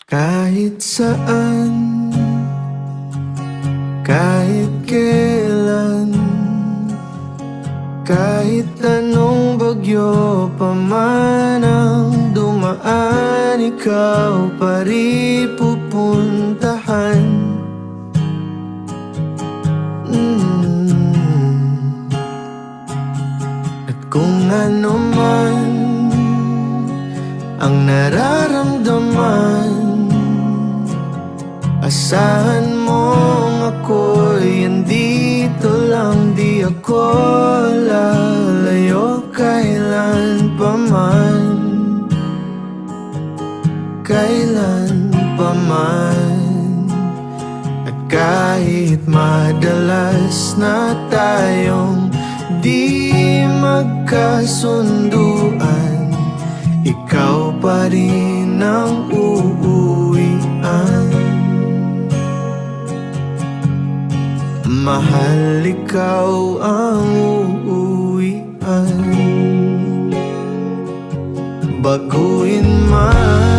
Kahit saan, kahit kailan, kahit anong bagyo pa man ang dumaan, ikaw pa rin pupuntahan. At kung ano man ang nararamdaman, asahan mong ako'y andito lang. Di ako lalayo kailan pa man, kailan pa man. At kahit madalas na tayong di magkasunduan, ikaw pa rin ang uuwian. Mahal, ikaw ang uuwian. Baguhin man